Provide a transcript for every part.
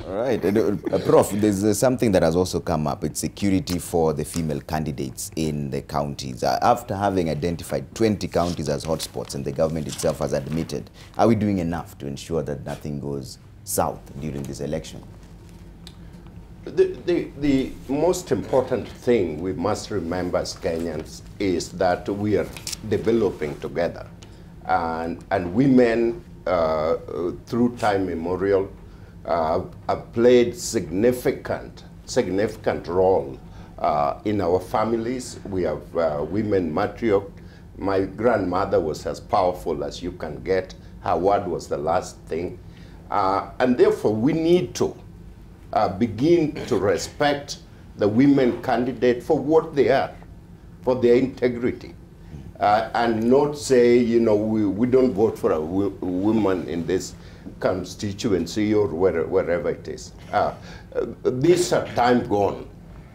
All right. Prof, there's something that has also come up. It's security for the female candidates in the counties. After having identified 20 counties as hotspots, and the government itself has admitted, are we doing enough to ensure that nothing goes south during this election? The most important thing we must remember as Kenyans is that we are developing together. And women, through time immemorial, have played significant role in our families. We have women matriarch. My grandmother was as powerful as you can get. Her word was the last thing. And therefore, we need to begin to respect the women candidate for what they are, for their integrity. And not say, you know, we don't vote for a woman in this constituency or wherever it is. These are time gone.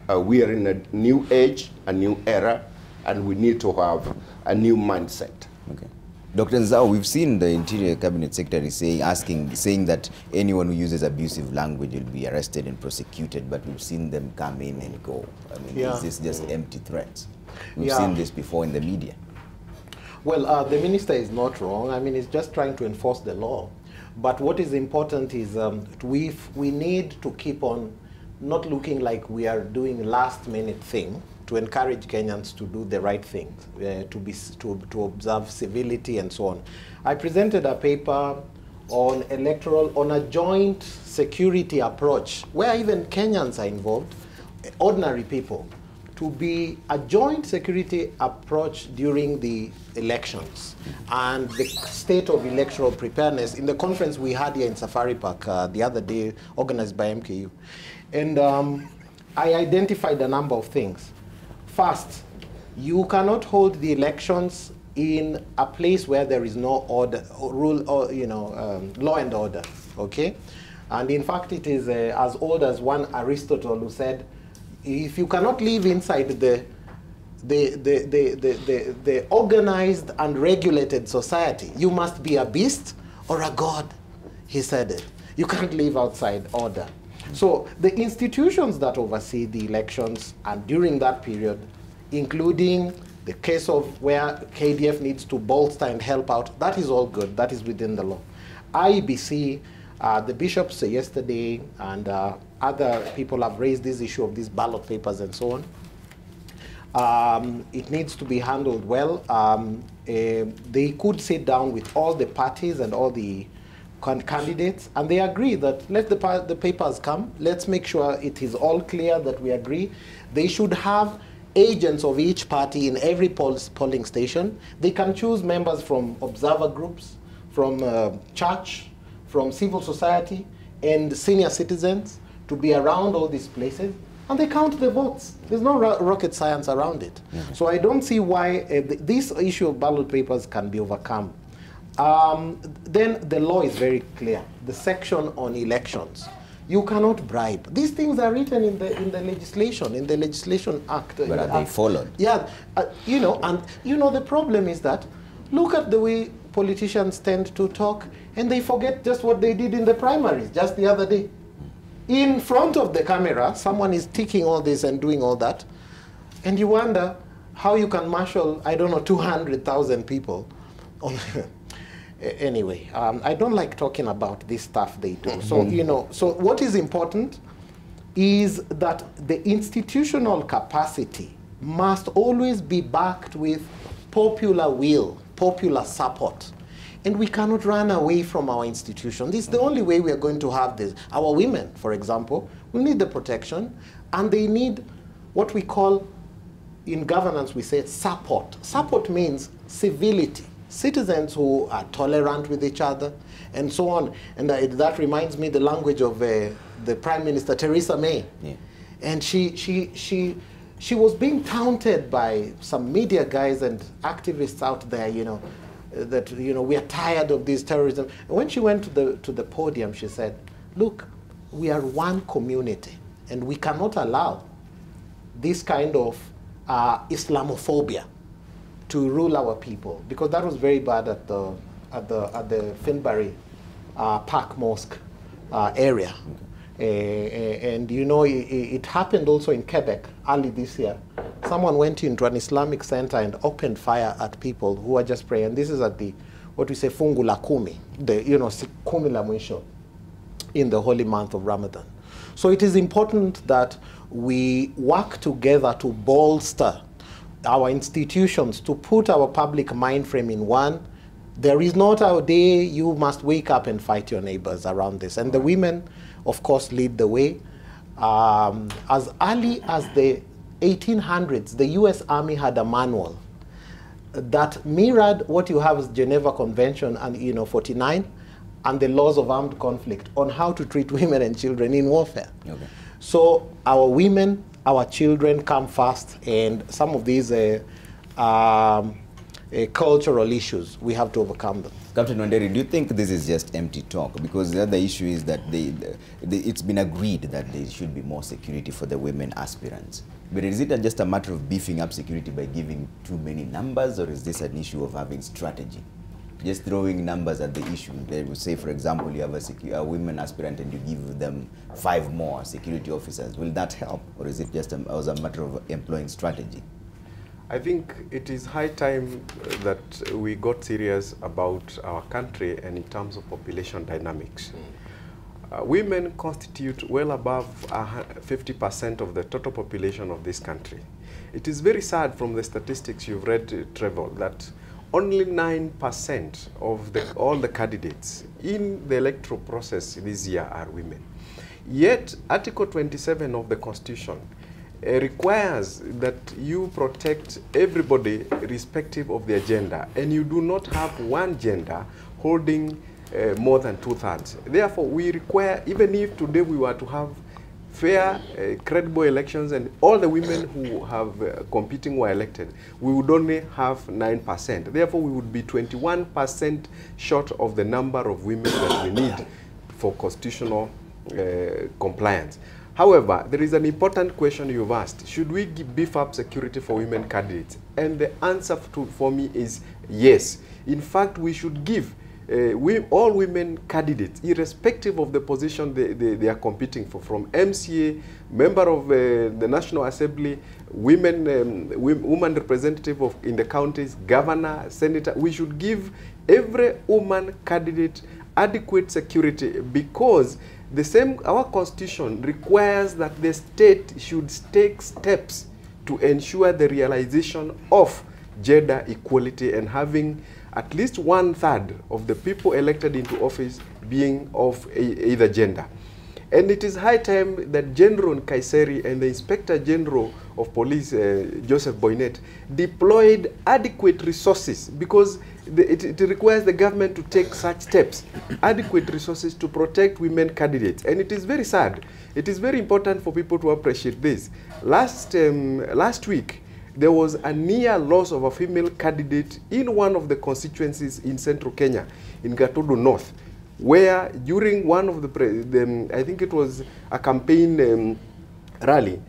We are in a new age, a new era, and we need to have a new mindset. Okay. Dr. Nzau, we've seen the Interior Cabinet Secretary saying that anyone who uses abusive language will be arrested and prosecuted, but we've seen them come in and go. I mean, is this just empty threats? We've seen this before in the media. Well, the minister is not wrong. I mean, he's just trying to enforce the law. But what is important is we need to keep on not looking like we are doing last-minute thing to encourage Kenyans to do the right thing, to observe civility and so on. I presented a paper on a joint security approach where even Kenyans are involved, ordinary people, to be a joint security approach during the elections and the state of electoral preparedness in the conference we had here in Safari Park the other day, organized by MKU. And I identified a number of things. First, you cannot hold the elections in a place where there is no order, law and order, okay? And in fact, it is as old as one Aristotle who said, if you cannot live inside the organized and regulated society, you must be a beast or a god, he said it. You can't live outside order. So the institutions that oversee the elections and during that period, including the case of where KDF needs to bolster and help out, that is all good, that is within the law. IEBC, the bishops yesterday and other people have raised this issue of these ballot papers and so on. It needs to be handled well. They could sit down with all the parties and all the candidates, and they agree that let the papers come. Let's make sure it is all clear that we agree. They should have agents of each party in every polling station. They can choose members from observer groups, from church, from civil society, and senior citizens to be around all these places, and they count the votes. There's no rocket science around it. Mm-hmm. So I don't see why this issue of ballot papers can be overcome. Then the law is very clear. The section on elections, you cannot bribe. These things are written in the legislation, in the Legislation Act. But are they followed? Yeah, the problem is that look at the way politicians tend to talk, and they forget just what they did in the primaries just the other day. In front of the camera, someone is ticking all this and doing all that, and you wonder how you can marshal, I don't know, 200,000 people. Anyway, I don't like talking about this stuff they do. So, so what is important is that the institutional capacity must always be backed with popular will, popular support. And we cannot run away from our institution. This is the only way we are going to have this. Our women, for example, will need the protection, and they need what we call, in governance, we say support. Support means civility. Citizens who are tolerant with each other, and so on. And that reminds me the language of the Prime Minister, Theresa May. Yeah. And she was being taunted by some media guys and activists out there, that we are tired of this terrorism. And when she went to the podium, she said, look, we are one community, and we cannot allow this kind of Islamophobia to rule our people, because that was very bad at the Finbury Park Mosque area. And you know, it happened also in Quebec early this year. Someone went into an Islamic center and opened fire at people who were just praying. And this is at the, what we say, fungu la kumi, the, you know, kumi la mwisho, in the holy month of Ramadan. So it is important that we work together to bolster our institutions, to put our public mind frame in one. There is not a day you must wake up and fight your neighbors around this. And the women, of course, lead the way. As early as the 1800s, the US Army had a manual that mirrored what you have as Geneva Convention and, you know, 49 and the laws of armed conflict on how to treat women and children in warfare. Okay. So our women, our children come first, and some of these cultural issues, we have to overcome them. Captain Wanderi, do you think this is just empty talk? Because the other issue is that it's been agreed that there should be more security for the women aspirants. But is it just a matter of beefing up security by giving too many numbers, or is this an issue of having strategy? Just throwing numbers at the issue. They would say, for example, you have a women aspirant and you give them 5 more security officers. Will that help? Or is it just a matter of employing strategy? I think it is high time that we got serious about our country and in terms of population dynamics. Women constitute well above 50% of the total population of this country. It is very sad from the statistics you've read, Trevor, that only 9% of all the candidates in the electoral process this year are women. Yet, Article 27 of the Constitution requires that you protect everybody irrespective of their gender, and you do not have one gender holding more than 2/3. Therefore, we require, even if today we were to have fair, credible elections and all the women who have competing were elected, we would only have 9%. Therefore, we would be 21% short of the number of women that we need for constitutional compliance. However, there is an important question you've asked. Should we beef up security for women candidates? And the answer for me is yes. In fact, we should give all women candidates, irrespective of the position they are competing for, from MCA, member of the National Assembly, women representative in the counties, governor, senator. We should give every woman candidate adequate security, because our constitution requires that the state should take steps to ensure the realization of gender equality and having at least 1/3 of the people elected into office being of either gender. And it is high time that General Kaiseri and the Inspector General of Police, Joseph Boynet, deployed adequate resources, because it requires the government to take such steps, adequate resources to protect women candidates. And it is very sad. It is very important for people to appreciate this. Last week, there was a near loss of a female candidate in one of the constituencies in central Kenya, in Gatudu North, where during one of I think it was a campaign rally,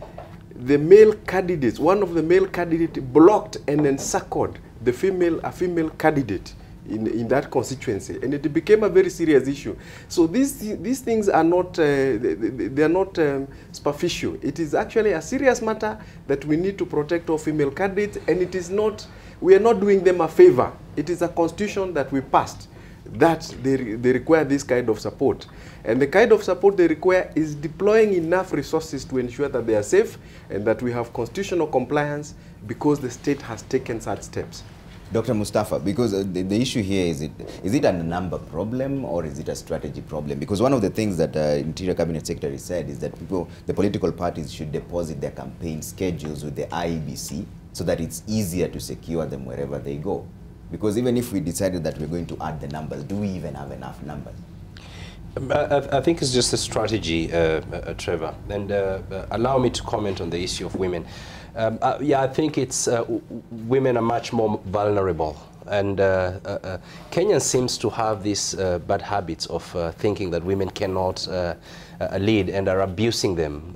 one of the male candidates blocked and encircled a female candidate in that constituency, and it became a very serious issue. So these things are not they are not superficial. It is actually a serious matter that we need to protect our female candidates, and it is not, we are not doing them a favor. It is a constitution that we passed that they require this kind of support, and the kind of support they require is deploying enough resources to ensure that they are safe and that we have constitutional compliance, because the state has taken such steps. Dr. Mustafa, because the issue here is it a number problem or is it a strategy problem? Because one of the things that Interior Cabinet Secretary said is that the political parties should deposit their campaign schedules with the IEBC so that it's easier to secure them wherever they go. Because even if we decided that we're going to add the numbers, do we even have enough numbers? I think it's just a strategy, Trevor. And allow me to comment on the issue of women. Yeah, I think it's women are much more vulnerable, and Kenya seems to have this bad habits of thinking that women cannot lead and are abusing them.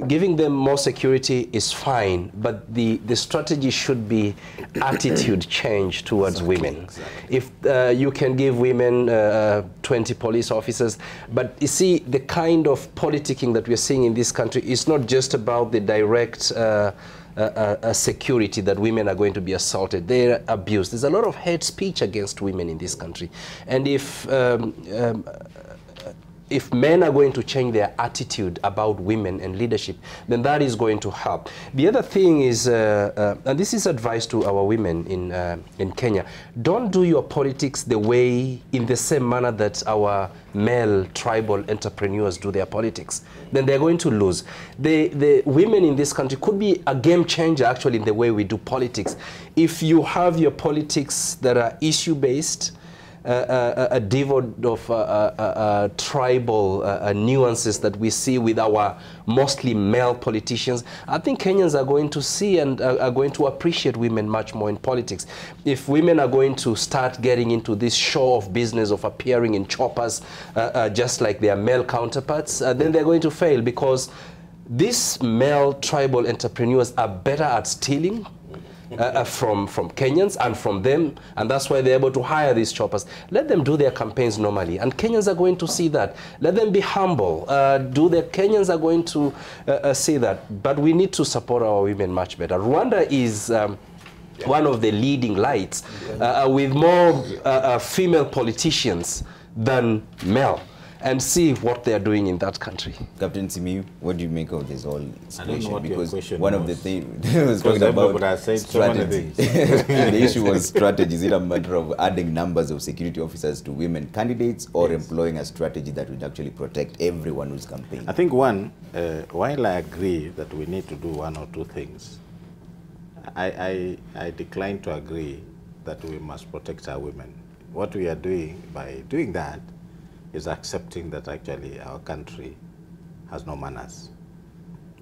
giving them more security is fine, but the strategy should be attitude change towards women. Exactly. If you can give women 20 police officers, but you see, the kind of politicking that we're seeing in this country is not just about the direct security that women are going to be assaulted. They're abused. There's a lot of hate speech against women in this country. And if men are going to change their attitude about women and leadership, then that is going to help. The other thing is, and this is advice to our women in Kenya, don't do your politics in the same manner that our male tribal entrepreneurs do their politics. Then they're going to lose. The women in this country could be a game changer actually in the way we do politics. If you have your politics that are issue-based, devoid of tribal nuances that we see with our mostly male politicians, I think Kenyans are going to see and are going to appreciate women much more in politics. If women are going to start getting into this show of business of appearing in choppers just like their male counterparts, then they're going to fail, because these male tribal entrepreneurs are better at stealing from Kenyans and from them, and that's why they're able to hire these choppers. Let them do their campaigns normally, and Kenyans are going to see that. Let them be humble. Kenyans are going to see that. But we need to support our women much better. Rwanda is one of the leading lights with more female politicians than male. And see what they are doing in that country. Captain Simiyu, what do you make of this whole situation? Because one of the things was talking about strategy. The issue was strategy. Is it a matter of adding numbers of security officers to women candidates, or employing a strategy that would actually protect everyone who's campaigning? I think one, while I agree that we need to do one or two things, I decline to agree that we must protect our women. What we are doing by doing that is accepting that actually our country has no manners.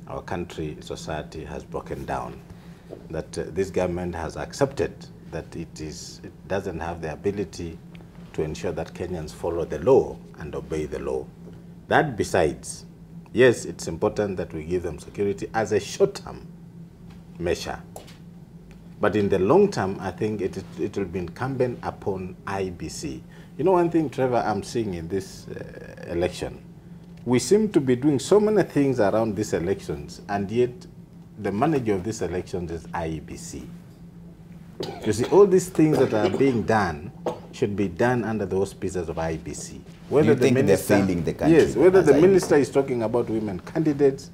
Our country, society has broken down. That this government has accepted that it doesn't have the ability to ensure that Kenyans follow the law and obey the law. That besides, yes, it's important that we give them security as a short-term measure. But in the long term, I think it will be incumbent upon IEBC. You know, one thing, Trevor, I'm seeing in this election, we seem to be doing so many things around these elections, and yet the manager of these elections is IEBC. You see, all these things that are being done should be done under the auspices of IEBC. Whether you think they're failing the country? Yes, whether the minister is talking about women candidates,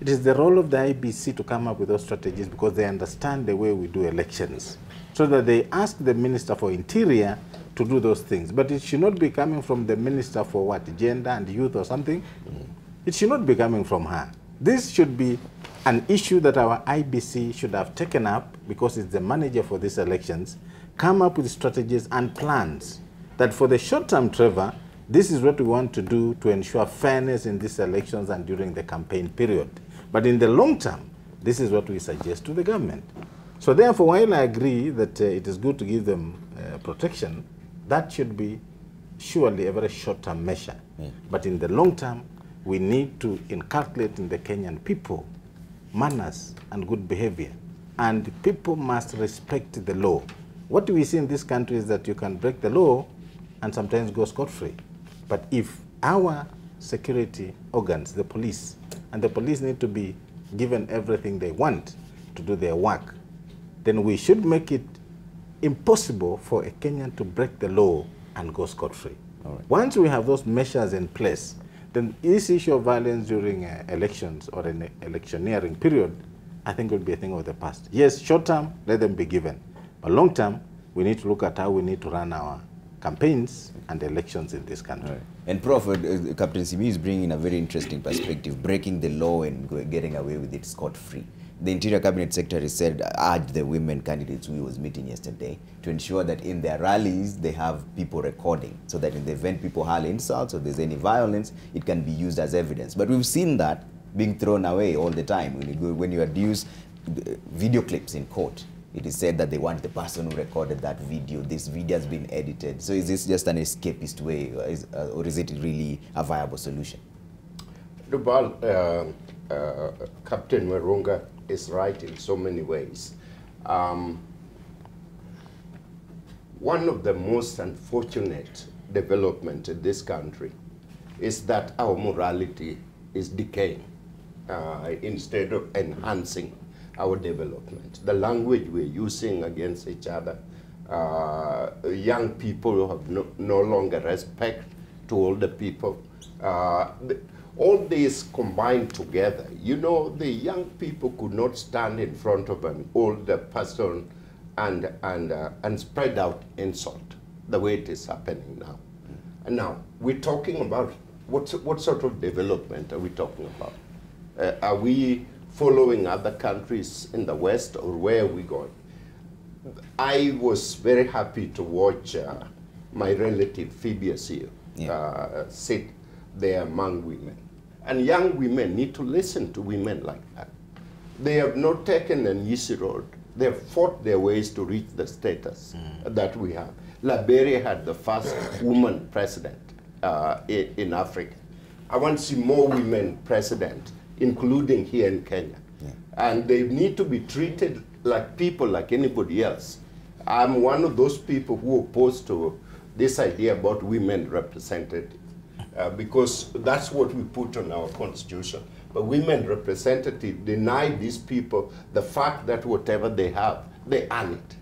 it is the role of the IEBC to come up with those strategies, because they understand the way we do elections, so that they ask the Minister for Interior to do those things. But it should not be coming from the Minister for what, gender and youth or something? It should not be coming from her. This should be an issue that our IEBC should have taken up, because it's the manager for these elections, come up with strategies and plans that for the short term, Trevor, this is what we want to do to ensure fairness in these elections and during the campaign period. But in the long term, this is what we suggest to the government. So therefore, while I agree that it is good to give them protection, that should be surely a very short-term measure. Yeah. But in the long term, we need to inculcate in the Kenyan people manners and good behavior. And people must respect the law. What we see in this country is that you can break the law and sometimes go scot-free. But if our security organs, the police need to be given everything they want to do their work, then we should make it impossible for a Kenyan to break the law and go scot-free. Right. Once we have those measures in place, then this issue of violence during elections or an electioneering period, I think will be a thing of the past. Yes, short term, let them be given. But long term, we need to look at how we need to run our campaigns and elections in this country. Right. And Prof, Captain Simiyu is bringing a very interesting perspective, breaking the law and getting away with it scot-free. The Interior Cabinet Secretary said, urged the women candidates who he was meeting yesterday to ensure that in their rallies they have people recording, so that in the event people hurl insults or there's any violence, it can be used as evidence. But we've seen that being thrown away all the time. When you adduce video clips in court, it is said that they want the person who recorded that video. This video has been edited. So is this just an escapist way, or is it really a viable solution? Well, Captain Werunga is right in so many ways. One of the most unfortunate developments in this country is that our morality is decaying instead of enhancing our development. The language we're using against each other, young people have no longer respect to older people. All these combined together, you know, the young people could not stand in front of an older person and spread out insult the way it is happening now. And now we're talking about what sort of development are we talking about? Are we following other countries in the West, or where are we going? I was very happy to watch my relative Phoebe sit there among women. And young women need to listen to women like that. They have not taken an easy road. They have fought their ways to reach the status that we have. Liberia had the first woman president in Africa. I want to see more women president, including here in Kenya. Yeah. And they need to be treated like people, like anybody else. I'm one of those people who oppose to this idea about women representative, because that's what we put on our constitution. But women representative deny these people the fact that whatever they have, they earn it.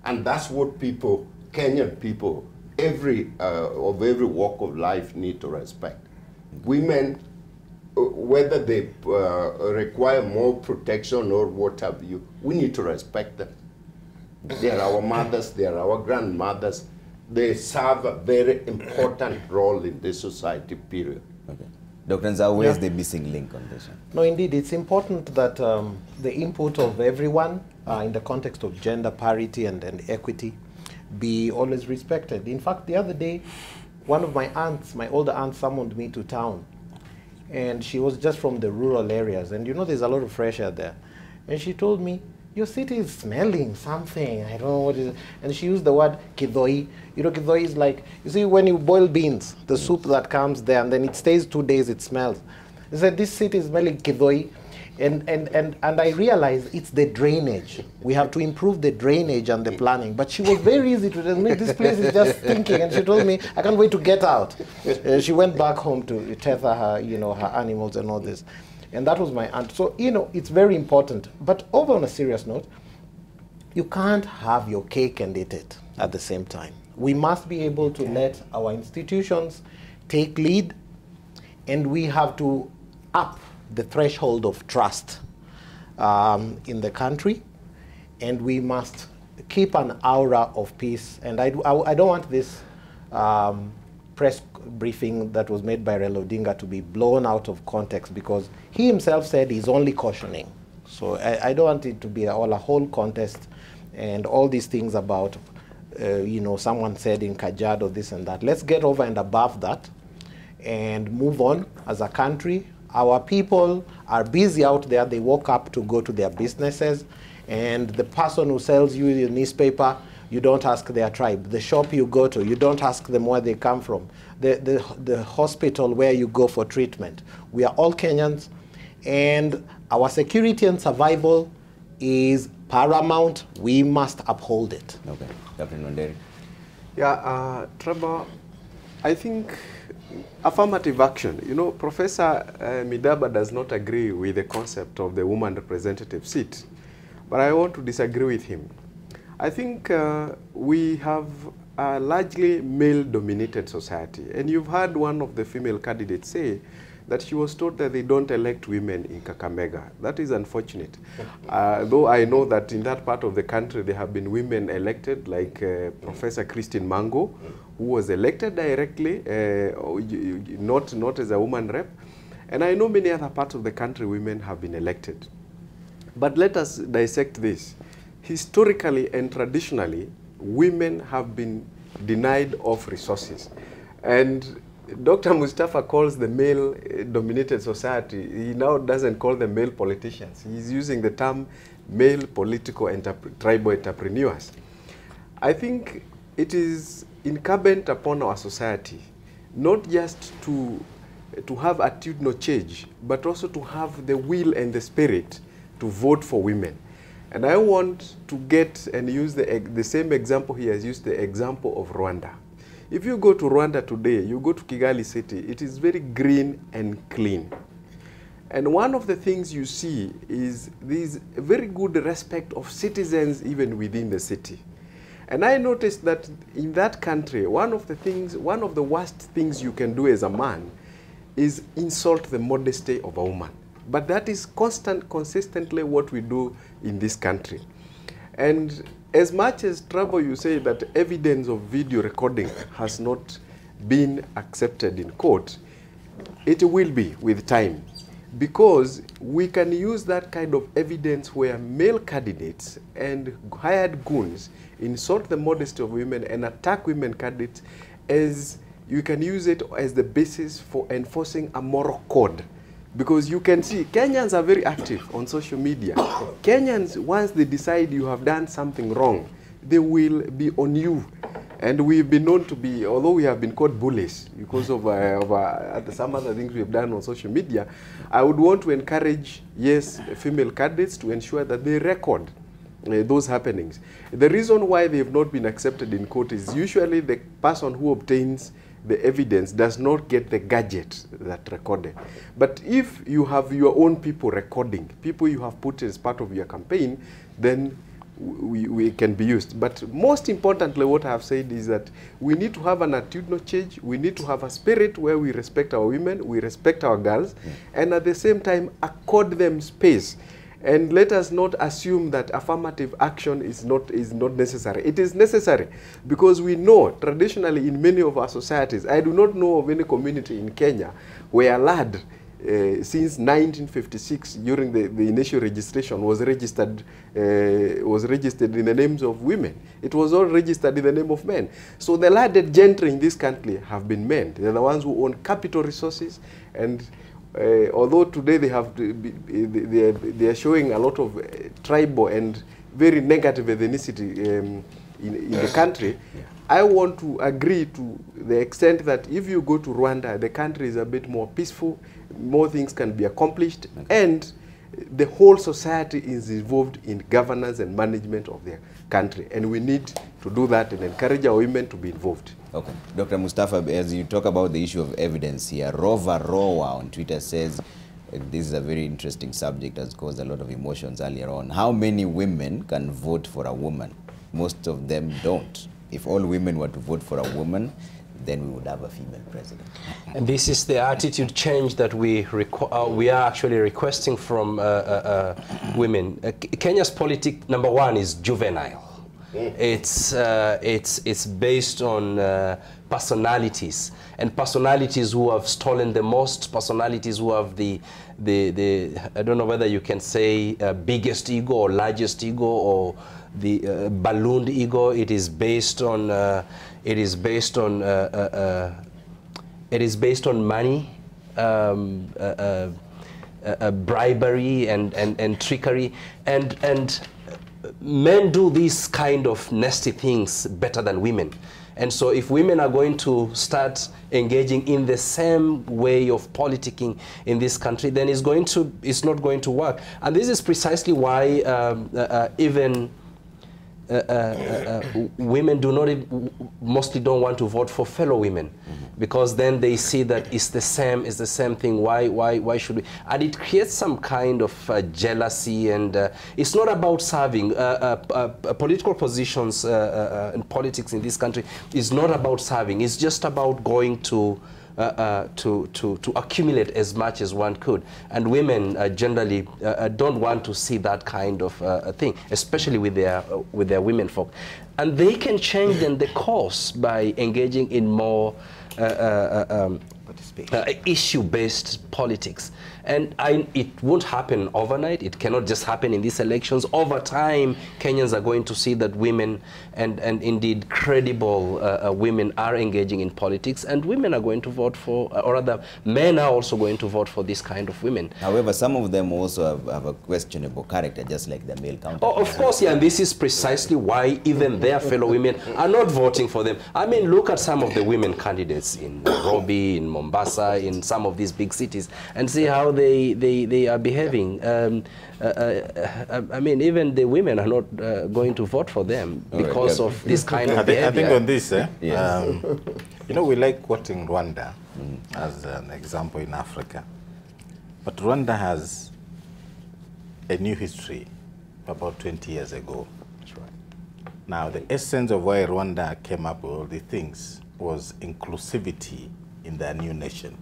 And that's what people, Kenyan people, of every walk of life need to respect. Women, whether they require more protection or what have you, we need to respect them. They are our mothers, they are our grandmothers. They serve a very important role in this society, period. Okay. Dr. Nzau, where's the missing link on this one? No, indeed, it's important that the input of everyone in the context of gender parity and equity be always respected. In fact, the other day, one of my aunts, my older aunt, summoned me to town. And she was just from the rural areas. And you know, there's a lot of fresh air there. And she told me, your city is smelling something. I don't know what it is. And she used the word kidhoi. You know, kidhoi is like, you see, when you boil beans, the soup that comes there, and then it stays 2 days, it smells. She said, this city is smelling kidhoi. And I realized it's the drainage. We have to improve the drainage and the planning. But she was very easy to tell me, this place is just stinking. And she told me, I can't wait to get out. She went back home to tether her, you know, her animals and all this. And that was my aunt. So, you know, it's very important. But over on a serious note, you can't have your cake and eat it at the same time. We must be able to let our institutions take lead, and we have to up the threshold of trust in the country, and we must keep an aura of peace. And I don't want this press briefing that was made by Raila Odinga to be blown out of context, because he himself said he's only cautioning. So I don't want it to be a whole contest and all these things about, you know, someone said in Kajiado this and that. Let's get over and above that and move on as a country. Our people are busy out there. They woke up to go to their businesses, and the person who sells you your newspaper, you don't ask their tribe. The shop you go to, you don't ask them where they come from. The hospital where you go for treatment. We are all Kenyans, and our security and survival is paramount. We must uphold it. Okay. Captain Wanderi. Yeah, Trevor, I think affirmative action. You know, Professor Midamba does not agree with the concept of the woman representative seat, but I want to disagree with him. I think we have a largely male-dominated society, and you've heard one of the female candidates say that she was told that they don't elect women in Kakamega. That is unfortunate. Though I know that in that part of the country there have been women elected, like Professor Christine Mango, who was elected directly, not as a woman rep. And I know many other parts of the country women have been elected. But let us dissect this. Historically and traditionally, women have been denied of resources. And Dr. Mustafa calls the male-dominated society, he now doesn't call them male politicians. He's using the term male political tribal entrepreneurs. I think it is incumbent upon our society not just to to have attitudinal change, but also to have the will and the spirit to vote for women. And I want to get and use the same example he has used, the example of Rwanda. If you go to Rwanda today, you go to Kigali city, it is very green and clean. And one of the things you see is this very good respect of citizens even within the city. And I noticed that in that country, one of the worst things you can do as a man is insult the modesty of a woman. But that is consistently what we do in this country. And as much as Trevor, you say that evidence of video recording has not been accepted in court, it will be with time. Because we can use that kind of evidence where male candidates and hired goons insult the modesty of women and attack women candidates, as you can use it as the basis for enforcing a moral code. Because you can see Kenyans are very active on social media. Kenyans, once they decide you have done something wrong, they will be on you. And we've been known to be, although we have been called bullies because of some other things we've done on social media, I would want to encourage, yes, female candidates to ensure that they record those happenings. The reason why they have not been accepted in court is usually the person who obtains the evidence does not get the gadget that recorded. But if you have your own people recording, people you have put as part of your campaign, then we can be used. But most importantly, what I have said is that we need to have an attitudinal change. We need to have a spirit where we respect our women, we respect our girls, and at the same time accord them space. And let us not assume that affirmative action is not necessary. It is necessary because we know traditionally in many of our societies, I do not know of any community in Kenya where a lad since 1956, during the initial registration, was registered in the names of women. It was all registered in the name of men. So the landed gentry in this country have been men. They're the ones who own capital resources, and although today they are showing a lot of tribal and very negative ethnicity in the country, I want to agree to the extent that if you go to Rwanda, the country is a bit more peaceful, more things can be accomplished, and the whole society is involved in governance and management of their country. And we need to do that and encourage our women to be involved. Okay. Dr. Mustafa, as you talk about the issue of evidence here, Rover Rowa on Twitter says, this is a very interesting subject, has caused a lot of emotions earlier on. How many women can vote for a woman? Most of them don't. If all women were to vote for a woman, then we would have a female president. And this is the attitude change that we are actually requesting from women. Kenya's politics, number one, is juvenile. It's based on personalities, and personalities who have stolen the most, personalities who have the I don't know whether you can say biggest ego or largest ego or the ballooned ego. It is based on money, bribery and trickery, and men do these kind of nasty things better than women. And so if women are going to start engaging in the same way of politicking in this country, then it's not going to work. And this is precisely why even women mostly don't want to vote for fellow women, because then they see that it's the same thing. Why should we? And it creates some kind of jealousy, and it's not about serving. Political positions in politics in this country is not about serving. It's just about going to accumulate as much as one could. And women generally don't want to see that kind of thing, especially with their women folk. And they can change then the course by engaging in more issue-based politics. And it won't happen overnight. It cannot just happen in these elections. Over time, Kenyans are going to see that women and indeed credible women are engaging in politics, and women are going to vote for, or rather, men are also going to vote for this kind of women. However, some of them also have a questionable character, just like the male counterparts. Oh, of course, yeah, and this is precisely why even their fellow women are not voting for them. I mean, look at some of the women candidates in Nairobi, in Mombasa, Mombasa, in some of these big cities, and see how they are behaving. I mean, even the women are not going to vote for them because of this kind of behavior. I think on this, Yes. you know, we like quoting Rwanda as an example in Africa. But Rwanda has a new history about 20 years ago. That's right. Now, the essence of why Rwanda came up with all these things was inclusivity in their new nation.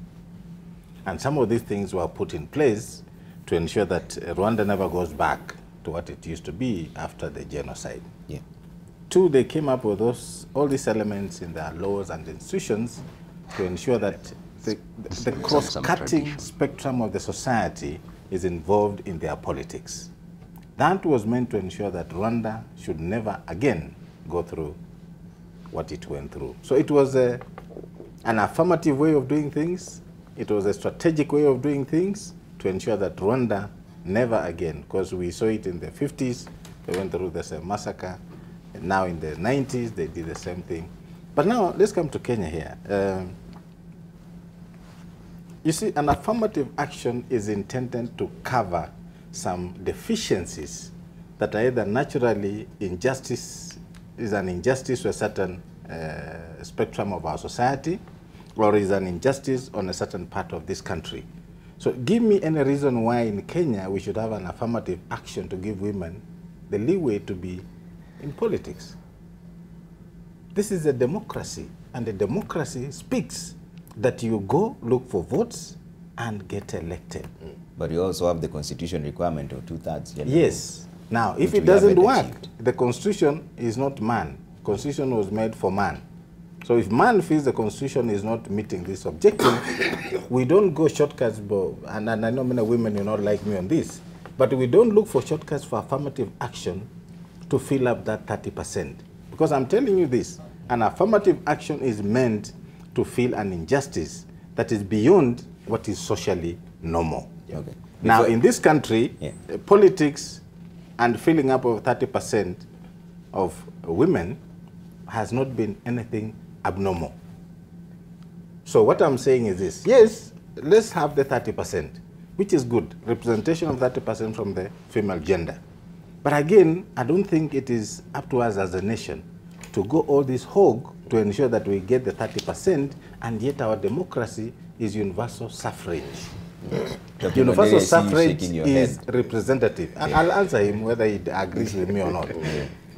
And some of these things were put in place to ensure that Rwanda never goes back to what it used to be after the genocide. Yeah. Two, they came up with all these elements in their laws and institutions to ensure that the cross-cutting spectrum of the society is involved in their politics. That was meant to ensure that Rwanda should never again go through what it went through. So it was an affirmative way of doing things. It was a strategic way of doing things to ensure that Rwanda never again, because we saw it in the 50s, they went through the same massacre. And now in the 90s, they did the same thing. But now, let's come to Kenya here. You see, an affirmative action is intended to cover some deficiencies that are either naturally is an injustice to a certain spectrum of our society, or is an injustice on a certain part of this country. So give me any reason why in Kenya we should have an affirmative action to give women the leeway to be in politics. This is a democracy, and a democracy speaks that you go look for votes and get elected. But you also have the constitution requirement of 2/3. Yes. Now, if it doesn't work, the constitution is not man. Constitution was made for man. So if man feels the constitution is not meeting this objective, we don't go shortcuts, and I know many women will not like me on this, but we don't look for shortcuts for affirmative action to fill up that 30%. Because I'm telling you this, an affirmative action is meant to fill an injustice that is beyond what is socially normal. Okay. Now, in this country, Yeah. Politics and filling up of 30% of women has not been anything abnormal. So what I'm saying is this: yes, let's have the 30%, which is good, representation of 30% from the female gender. But again, I don't think it is up to us as a nation to go all this hog to ensure that we get the 30%, and yet our democracy is universal suffrage. Universal suffrage is representative. And I'll answer him whether he agrees with me or not.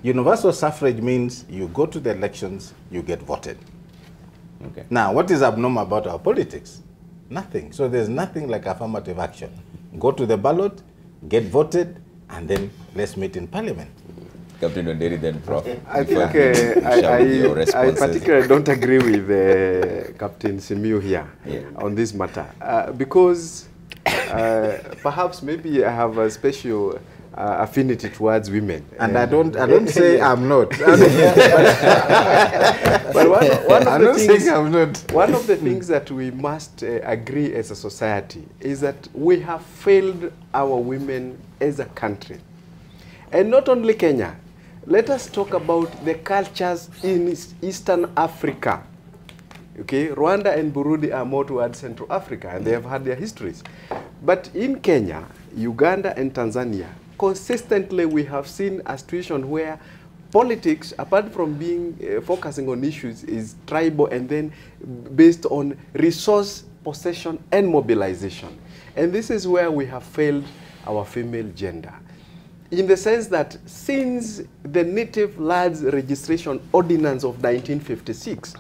Universal suffrage means you go to the elections, you get voted. Okay. Now, what is abnormal about our politics? Nothing. So there's nothing like affirmative action. Go to the ballot, get voted, and then let's meet in parliament. Captain Wanderi, then Prof. I think I particularly don't agree with Captain Simiyu here on this matter because perhaps maybe I have a special affinity towards women, and I don't say I'm not. But one of the things that we must agree as a society is that we have failed our women as a country, and not only Kenya. Let us talk about the cultures in Eastern Africa. Okay, Rwanda and Burundi are more towards Central Africa, and they have had their histories. But in Kenya, Uganda, and Tanzania, consistently we have seen a situation where politics, apart from being focusing on issues, is tribal and then based on resource possession and mobilization. And this is where we have failed our female gender. In the sense that since the Native Lands Registration Ordinance of 1956,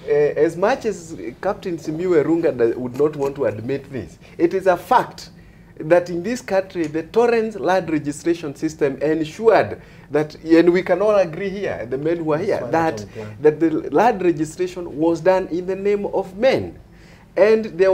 as much as Captain Simiyu Werunga would not want to admit this, it is a fact that in this country, the Torrens Land Registration System ensured that, and we can all agree here, the men who are here, that the land registration was done in the name of men. And there,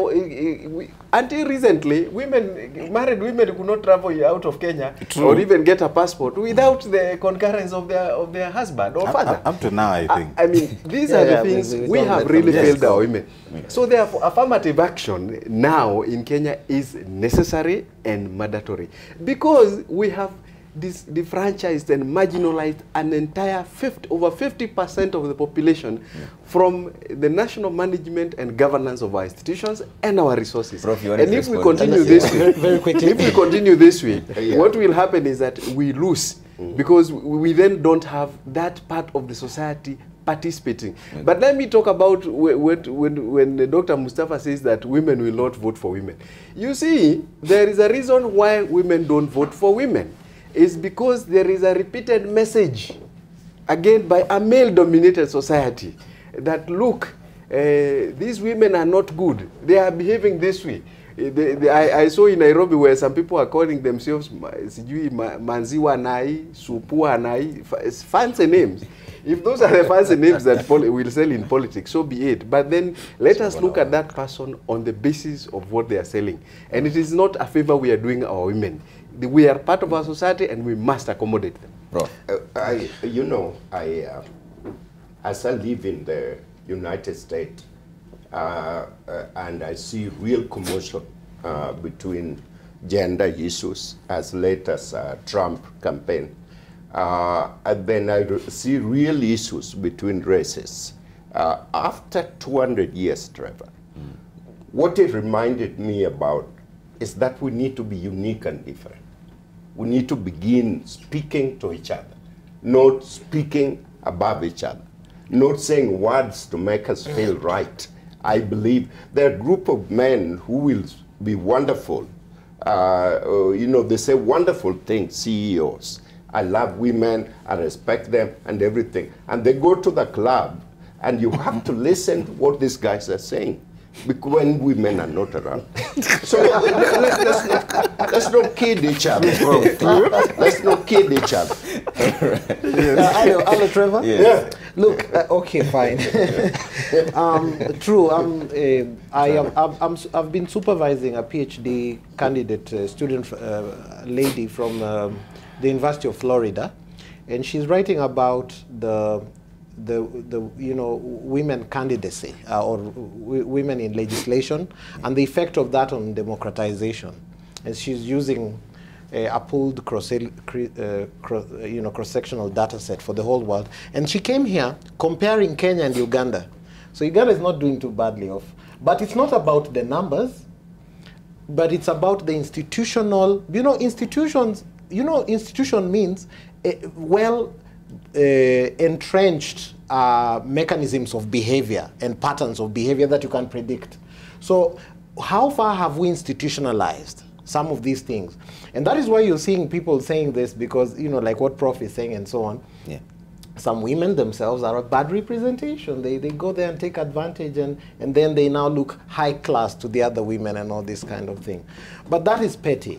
until recently, married women could not travel out of Kenya or even get a passport without the concurrence of their husband or father. Up to now, I think. I mean, these are the things we have really failed our women. So therefore, affirmative action now in Kenya is necessary and mandatory because we have disfranchised and marginalized an entire over 50% of the population from the national management and governance of our institutions and our resources. Prof, and if we continue this way, very quickly, if we continue this way, what will happen is that we lose because we then don't have that part of the society participating. But let me talk about when Dr. Mustafa says that women will not vote for women. You see, there is a reason why women don't vote for women. It's because there is a repeated message, again, by a male-dominated society that, look, these women are not good. They are behaving this way. I saw in Nairobi where some people are calling themselves Manziwa Nai, Supua Nai, fancy names. If those are the fancy names that will sell in politics, so be it. But then let us look at that person on the basis of what they are selling. And it is not a favor we are doing our women. We are part of our society and we must accommodate them. Prof. As I live in the United States, and I see real commotion between gender issues as late as Trump campaign. And then I see real issues between races. After 200 years, Trevor, what it reminded me about is that we need to be unique and different. We need to begin speaking to each other, not speaking above each other, not saying words to make us feel right. I believe there are a group of men who will be wonderful. They say wonderful things, CEOs. I love women, I respect them and everything. And they go to the club and you have to listen to what these guys are saying when women are not around. So let's not kid each other. Let's not kid each other. Hello, Trevor. Yes. Look, okay, fine. True. I've been supervising a PhD candidate student lady from the University of Florida, and she's writing about the women candidacy or women in legislation and the effect of that on democratization. And she's using a pooled cross-sectional data set for the whole world. And she came here comparing Kenya and Uganda. So Uganda is not doing too badly off. But it's not about the numbers, but it's about the institutional, institutions, institution means entrenched mechanisms of behavior and patterns of behavior that you can predict. So how far have we institutionalized some of these things? And that is why you're seeing people saying this, because, like what Prof is saying and so on. Yeah. Some women themselves are a bad representation. They go there and take advantage, and then they now look high class to the other women and all this kind of thing. But that is petty.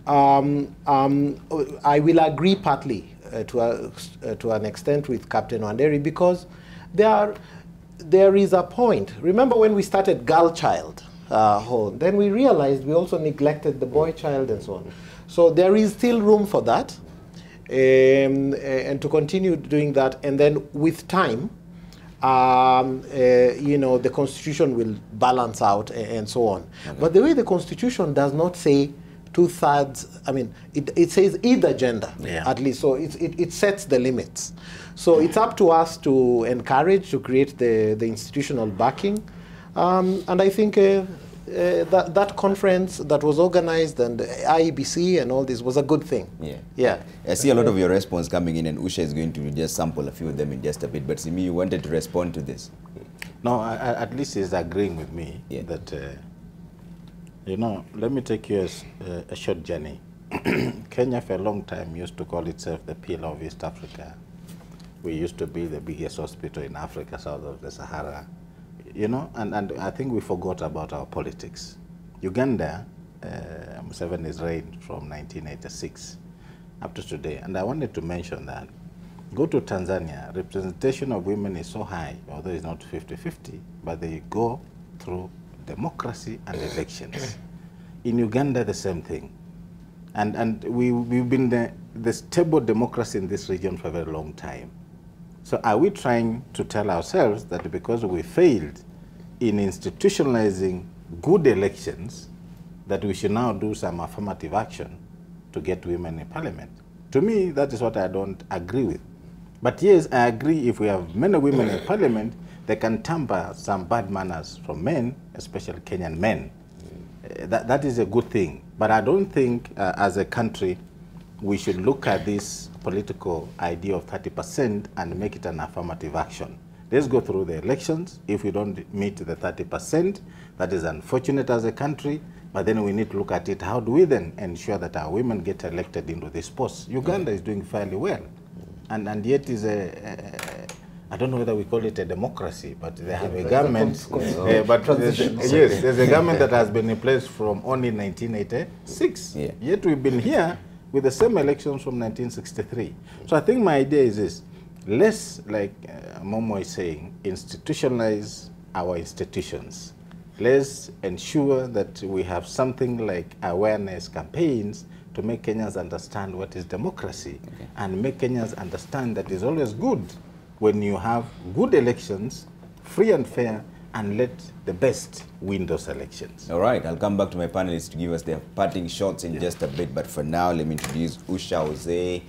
I will agree partly to an extent with Captain Wanderi, because there is a point. Remember when we started girl child home, then we realized we also neglected the boy child and so on. So there is still room for that, and to continue doing that. And then with time, the Constitution will balance out and so on. Okay. But the way the Constitution does not say 2/3, it says either gender, at least. So it sets the limits. So it's up to us to encourage, to create the institutional backing. And I think that conference that was organized and IEBC and all this was a good thing. Yeah. I see a lot of your response coming in, and Usha is going to just sample a few of them in just a bit. But Simiyu, you wanted to respond to this. No, at least he's agreeing with me that, let me take you a short journey. Kenya for a long time used to call itself the pillar of East Africa. We used to be the biggest hospital in Africa south of the Sahara. And I think we forgot about our politics. Uganda, Museveni's reign from 1986 up to today. And I wanted to mention that. Go to Tanzania, representation of women is so high, although it's not 50-50, but they go through democracy and elections. In Uganda, the same thing. And we've been the stable democracy in this region for a very long time. So are we trying to tell ourselves that because we failed in institutionalizing good elections, that we should now do some affirmative action to get women in parliament? To me, that is what I don't agree with. But yes, I agree if we have many women in parliament, they can temper some bad manners from men, especially Kenyan men. That is a good thing. But I don't think as a country we should look at this political idea of 30% and make it an affirmative action. Let's go through the elections. If we don't meet the 30%, that is unfortunate as a country, but then we need to look at it. How do we then ensure that our women get elected into this post? Uganda is doing fairly well, and yet is I don't know whether we call it a democracy, but they have a government. But there's a government that has been in place from only 1986. Yeah. Yet we've been here with the same elections from 1963. So I think my idea is this: let's, like Mumo is saying, institutionalize our institutions. Let's ensure that we have something like awareness campaigns to make Kenyans understand what is democracy, and make Kenyans understand that it's always good when you have good elections, free and fair, and let the best win those elections. All right, I'll come back to my panelists to give us their parting shots in just a bit, but for now, let me introduce Usha Jose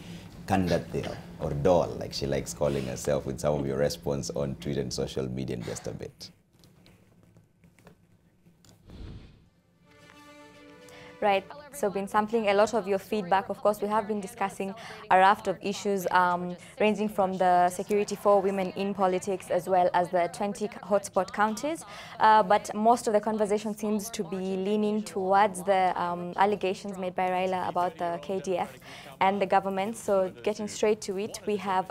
Kandatel, or Doll, like she likes calling herself, with some of your response on Twitter and social media in just a bit. Right, so been sampling a lot of your feedback. Of course, we have been discussing a raft of issues ranging from the security for women in politics as well as the 20 hotspot counties. But most of the conversation seems to be leaning towards the allegations made by Raila about the KDF and the government. So getting straight to it, we have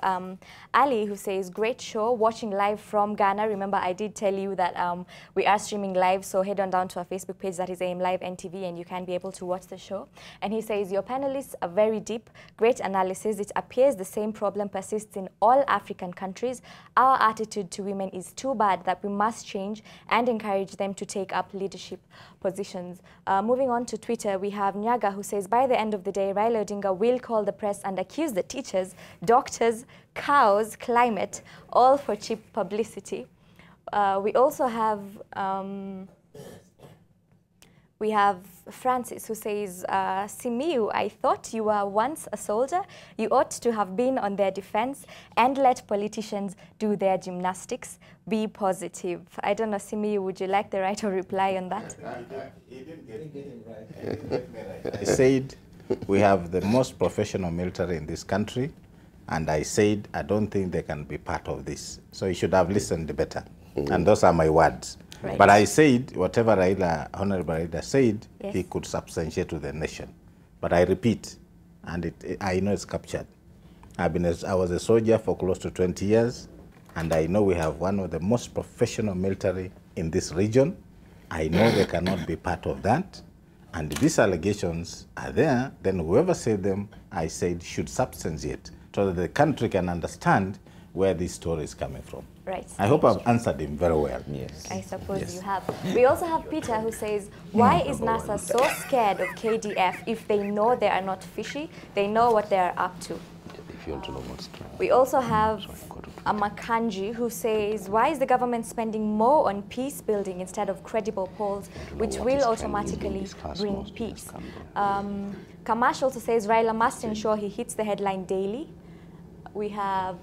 Ali, who says, great show, watching live from Ghana. Remember, I did tell you that we are streaming live, so head on down to our Facebook page, that is AIM Live NTV, and you can be able to watch the show. And he says, your panelists are very deep, great analysis. It appears the same problem persists in all African countries. Our attitude to women is too bad that we must change and encourage them to take up leadership positions. Moving on to Twitter, we have Nyaga, who says, by the end of the day, Raila Odinga will call the press and accuse the teachers, doctors, cows, climate, all for cheap publicity. We also have Francis, who says, Simiyu, I thought you were once a soldier. You ought to have been on their defense and let politicians do their gymnastics. Be positive. I don't know, Simiyu, would you like the right of reply on that? He didn't get him right. I said we have the most professional military in this country, and I said I don't think they can be part of this. So you should have listened better. And those are my words. Right. But I said, whatever Honorable Raila said, yes, he could substantiate to the nation. But I repeat, and I know it's captured. I was a soldier for close to 20 years, and I know we have one of the most professional military in this region. I know they cannot be part of that. And if these allegations are there, then whoever said them, I said, should substantiate so that the country can understand where this story is coming from. Right. I hope I've answered him very well. Yes. I suppose you have. We also have Peter, who says, why is NASA so scared of KDF if they know they are not fishy? They know what they are up to. If you want to know what's true. We also have Amakanji, who says, why is the government spending more on peace building instead of credible polls, which will automatically bring peace? Kamash also says, Raila must ensure he hits the headline daily. We have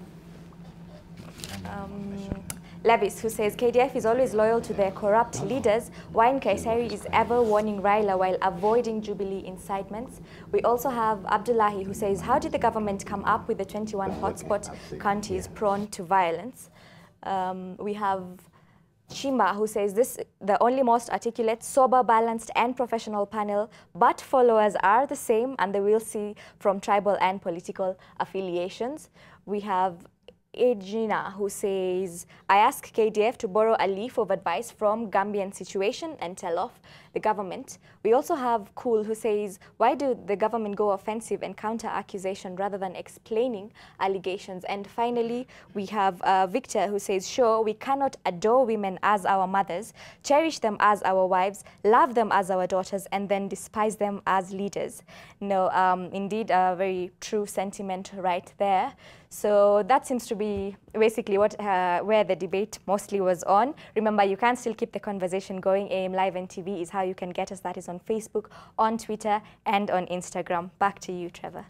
Levis, who says, KDF is always loyal to their corrupt leaders. Wine Kaiseri is ever warning Raila while avoiding Jubilee incitements. We also have Abdullahi, who says, how did the government come up with the 21 hotspot counties prone to violence? We have Chimba, who says, this the only most articulate, sober, balanced, and professional panel, but followers are the same, and they will see from tribal and political affiliations. We have Ejina, who says, I ask KDF to borrow a leaf of advice from Gambian situation and tell off the government. We also have Cool, who says, why do the government go offensive and counter accusation rather than explaining allegations? And finally, we have Victor, who says, sure, we cannot adore women as our mothers, cherish them as our wives, love them as our daughters, and then despise them as leaders. No, indeed, a very true sentiment right there. So that seems to be basically what where the debate mostly was on. Remember, you can still keep the conversation going. AIM Live and TV is how you can get us. That is on Facebook, on Twitter, and on Instagram. Back to you, Trevor.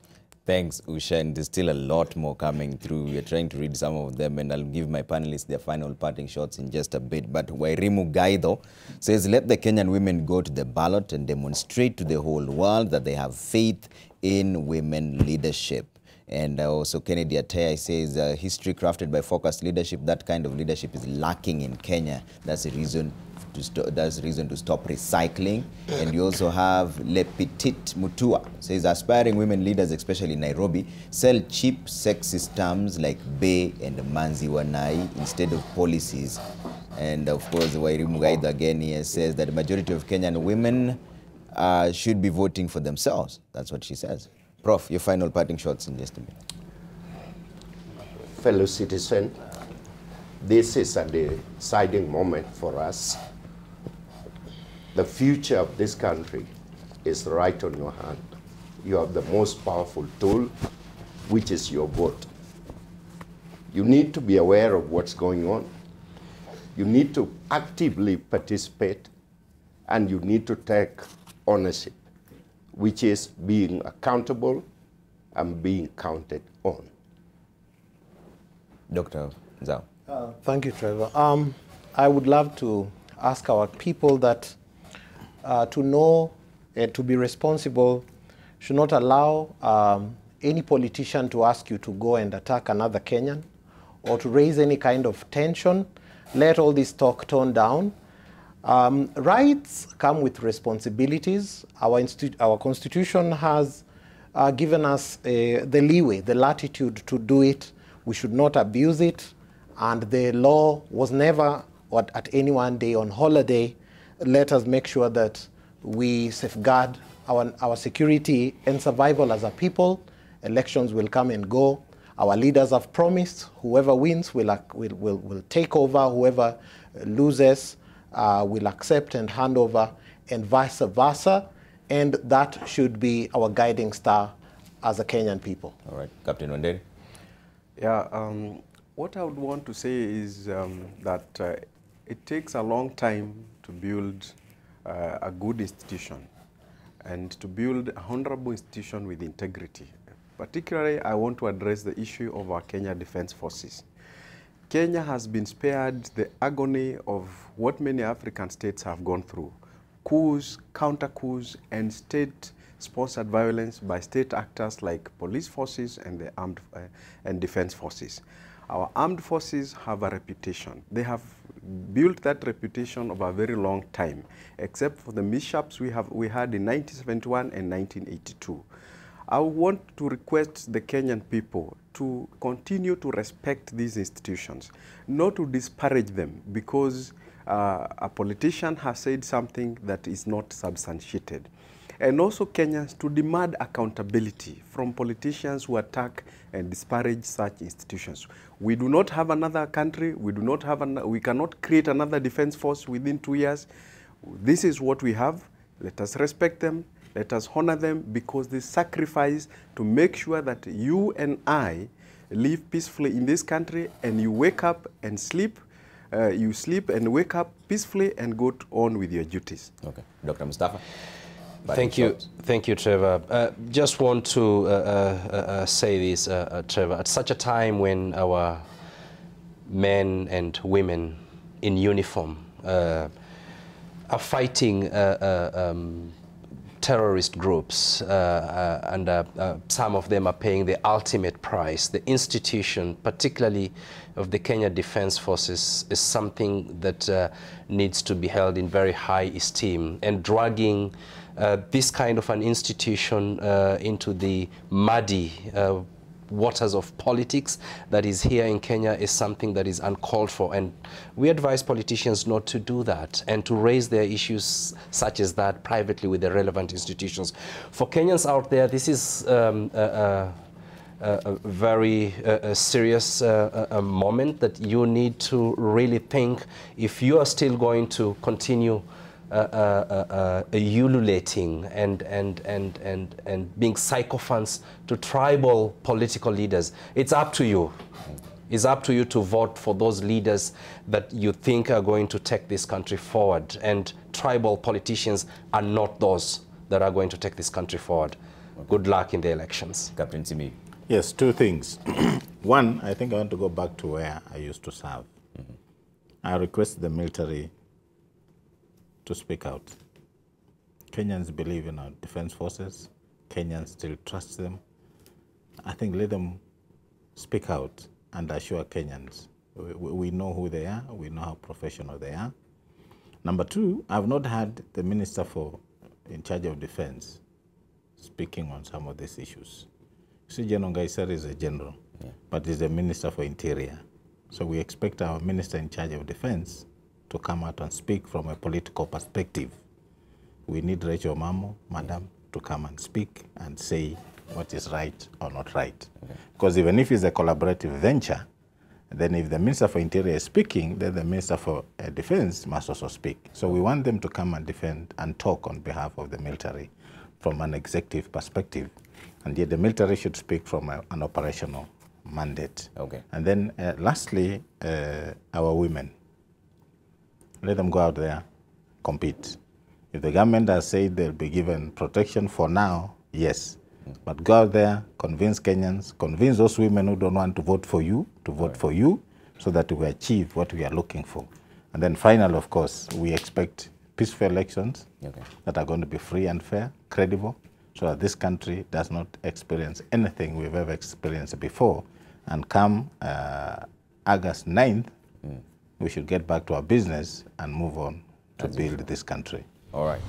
Thanks, Usha, and there's still a lot more coming through. We're trying to read some of them, and I'll give my panelists their final parting shots in just a bit. But Wairimu Gaido says, let the Kenyan women go to the ballot and demonstrate to the whole world that they have faith in women leadership. And also Kennedy Atea says, history crafted by focused leadership, that kind of leadership is lacking in Kenya. That's a reason to stop recycling. And you also have Le Petit Mutua says, aspiring women leaders, especially in Nairobi, sell cheap sexist terms like Be and Manzi Wanai instead of policies. And of course, Wairimu Gaido again here says that the majority of Kenyan women should be voting for themselves. That's what she says. Prof, your final parting shots in just a minute. Fellow citizen, this is a deciding moment for us. The future of this country is right on your hand. You have the most powerful tool, which is your vote. You need to be aware of what's going on. You need to actively participate, and you need to take ownership, which is being accountable and being counted on. Dr. Nzau. Thank you, Trevor. I would love to ask our people that to know and to be responsible, should not allow any politician to ask you to go and attack another Kenyan or to raise any kind of tension. Let all this talk tone down. Rights come with responsibilities. Our constitution has given us the leeway, the latitude to do it. We should not abuse it. And the law was never at any one day on holiday. Let us make sure that we safeguard our security and survival as a people. Elections will come and go. Our leaders have promised whoever wins will take over, whoever loses will accept and hand over, and vice versa. And that should be our guiding star as a Kenyan people. All right, Captain Wanderi. Yeah, what I would want to say is that it takes a long time to build a good institution and to build a honorable institution with integrity. Particularly, I want to address the issue of our Kenya Defense Forces. Kenya has been spared the agony of what many African states have gone through: coups, counter-coups, and state-sponsored violence by state actors like police forces and the armed and defense forces. Our armed forces have a reputation. They have built that reputation over a very long time, except for the mishaps we had in 1971 and 1982. I want to request the Kenyan people to continue to respect these institutions, not to disparage them because a politician has said something that is not substantiated. And also Kenyans to demand accountability from politicians who attack and disparage such institutions. We do not have another country. We cannot create another defense force within 2 years. This is what we have. Let us respect them. Let us honor them, because they sacrifice to make sure that you and I live peacefully in this country, and you wake up and sleep. You sleep and wake up peacefully and go on with your duties. Okay. Dr. Mustafa. Thank you, Trevor. Just want to say this, Trevor. At such a time when our men and women in uniform are fighting terrorist groups, and some of them are paying the ultimate price, the institution, particularly of the Kenya Defense Forces, is something that needs to be held in very high esteem. And dragging this kind of an institution into the muddy waters of politics that is here in Kenya is something that is uncalled for. And we advise politicians not to do that and to raise their issues such as that privately with the relevant institutions. For Kenyans out there, this is a very serious moment that you need to really think if you are still going to continue ululating and being sycophants to tribal political leaders. It's up to you. It's up to you to vote for those leaders that you think are going to take this country forward. And tribal politicians are not those that are going to take this country forward. Good luck in the elections. Captain Simiyu. Yes, two things. One, I think I want to go back to where I used to serve. I request the military to speak out. Kenyans believe in our defense forces. Kenyans still trust them. I think let them speak out and assure Kenyans. We know who they are. We know how professional they are. Number two, I've not had the minister in charge of defense speaking on some of these issues. You see, General Gaisar is a general, but he's the minister for interior. So we expect our minister in charge of defense to come out and speak from a political perspective. We need Rachel Mamo, Madam, to come and speak and say what is right or not right. Because even if it's a collaborative venture, then if the Minister for Interior is speaking, then the Minister for Defense must also speak. So we want them to come and defend and talk on behalf of the military from an executive perspective. And yet the military should speak from an operational mandate. Okay. And then lastly, our women. Let them go out there, compete. If the government has said they'll be given protection for now, yes. But go out there, convince Kenyans, convince those women who don't want to vote for you to vote for you, so that we achieve what we are looking for. And then finally, of course, we expect peaceful elections that are going to be free and fair, credible, so that this country does not experience anything we've ever experienced before. And come August 9th, we should get back to our business and move on to build this country. All right.